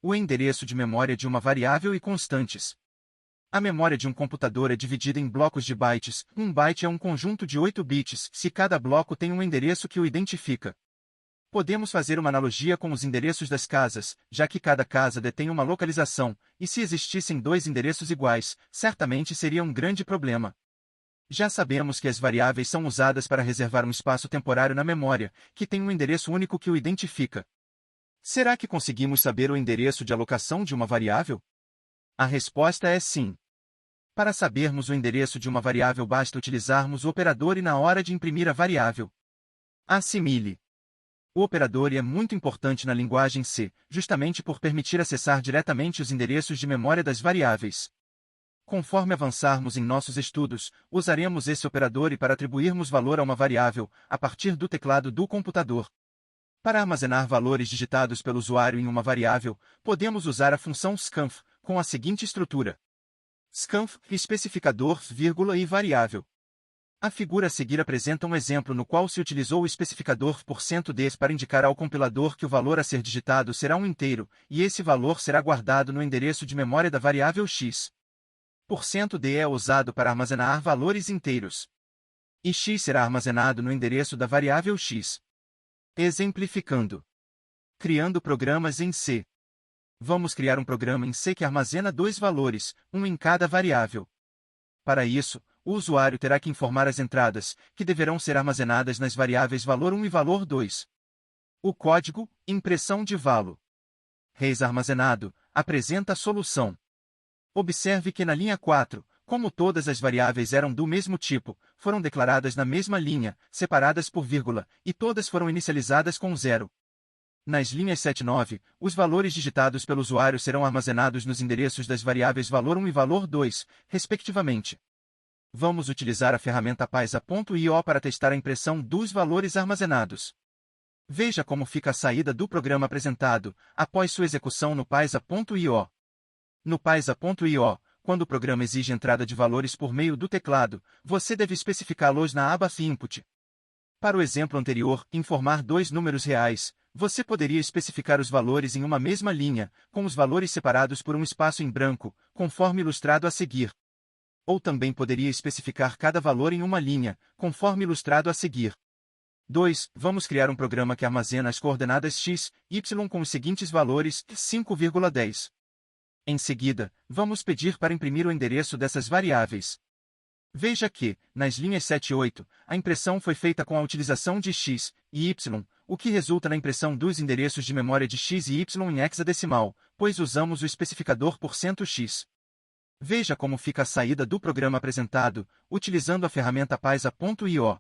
O endereço de memória de uma variável e constantes. A memória de um computador é dividida em blocos de bytes. Um byte é um conjunto de 8 bits, se cada bloco tem um endereço que o identifica. Podemos fazer uma analogia com os endereços das casas, já que cada casa detém uma localização, e se existissem dois endereços iguais, certamente seria um grande problema. Já sabemos que as variáveis são usadas para reservar um espaço temporário na memória, que tem um endereço único que o identifica. Será que conseguimos saber o endereço de alocação de uma variável? A resposta é sim. Para sabermos o endereço de uma variável basta utilizarmos o operador e na hora de imprimir a variável. Assimile. O operador é muito importante na linguagem C, justamente por permitir acessar diretamente os endereços de memória das variáveis. Conforme avançarmos em nossos estudos, usaremos esse operador e para atribuirmos valor a uma variável, a partir do teclado do computador. Para armazenar valores digitados pelo usuário em uma variável, podemos usar a função scanf, com a seguinte estrutura: scanf, especificador, vírgula e variável. A figura a seguir apresenta um exemplo no qual se utilizou o especificador %d para indicar ao compilador que o valor a ser digitado será um inteiro, e esse valor será guardado no endereço de memória da variável x. %d é usado para armazenar valores inteiros. E x será armazenado no endereço da variável x. Exemplificando. Criando programas em C. Vamos criar um programa em C que armazena dois valores, um em cada variável. Para isso, o usuário terá que informar as entradas, que deverão ser armazenadas nas variáveis valor 1 e valor 2. O código, impressão de valo. Reis armazenado, apresenta a solução. Observe que na linha 4, como todas as variáveis eram do mesmo tipo, foram declaradas na mesma linha, separadas por vírgula, e todas foram inicializadas com 0. Nas linhas 7 e 9, os valores digitados pelo usuário serão armazenados nos endereços das variáveis valor 1 e valor 2, respectivamente. Vamos utilizar a ferramenta paisa.io para testar a impressão dos valores armazenados. Veja como fica a saída do programa apresentado, após sua execução no paisa.io. No paisa.io, quando o programa exige entrada de valores por meio do teclado, você deve especificá-los na aba Input. Para o exemplo anterior, informar dois números reais, você poderia especificar os valores em uma mesma linha, com os valores separados por um espaço em branco, conforme ilustrado a seguir. Ou também poderia especificar cada valor em uma linha, conforme ilustrado a seguir. 2. Vamos criar um programa que armazena as coordenadas x, y com os seguintes valores, 5,10. Em seguida, vamos pedir para imprimir o endereço dessas variáveis. Veja que, nas linhas 7 e 8, a impressão foi feita com a utilização de x e y, o que resulta na impressão dos endereços de memória de x e y em hexadecimal, pois usamos o especificador %x. Veja como fica a saída do programa apresentado, utilizando a ferramenta paisa.io.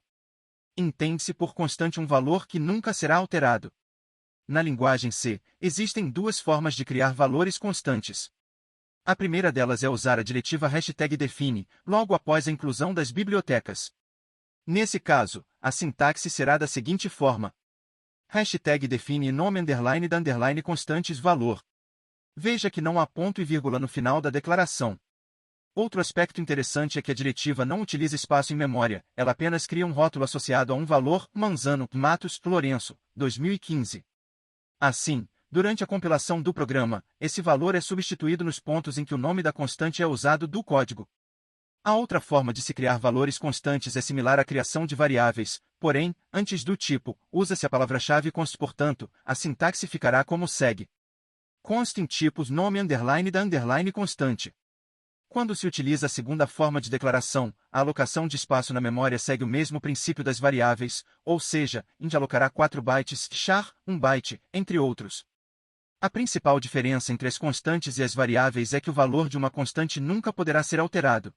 Entende-se por constante um valor que nunca será alterado. Na linguagem C, existem duas formas de criar valores constantes. A primeira delas é usar a diretiva #define, logo após a inclusão das bibliotecas. Nesse caso, a sintaxe será da seguinte forma: #define nome underline da underline constantes valor. Veja que não há ponto e vírgula no final da declaração. Outro aspecto interessante é que a diretiva não utiliza espaço em memória, ela apenas cria um rótulo associado a um valor, Manzano, Matos, Lourenço, 2015. Assim, durante a compilação do programa, esse valor é substituído nos pontos em que o nome da constante é usado do código. A outra forma de se criar valores constantes é similar à criação de variáveis, porém, antes do tipo, usa-se a palavra-chave const, portanto, a sintaxe ficará como segue. Const em tipos nome underline da underline constante. Quando se utiliza a segunda forma de declaração, a alocação de espaço na memória segue o mesmo princípio das variáveis, ou seja, int alocará 4 bytes, char, 1 byte, entre outros. A principal diferença entre as constantes e as variáveis é que o valor de uma constante nunca poderá ser alterado.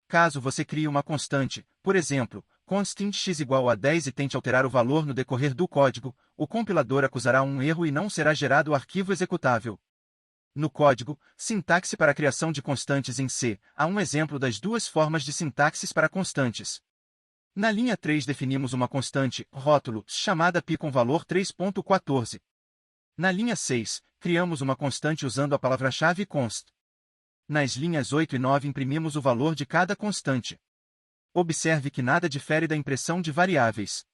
Caso você crie uma constante, por exemplo, const int x igual a 10 e tente alterar o valor no decorrer do código, o compilador acusará um erro e não será gerado o arquivo executável. No código, sintaxe para a criação de constantes em C, há um exemplo das duas formas de sintaxes para constantes. Na linha 3 definimos uma constante, rótulo, chamada π com valor 3.14. Na linha 6, criamos uma constante usando a palavra-chave const. Nas linhas 8 e 9 imprimimos o valor de cada constante. Observe que nada difere da impressão de variáveis.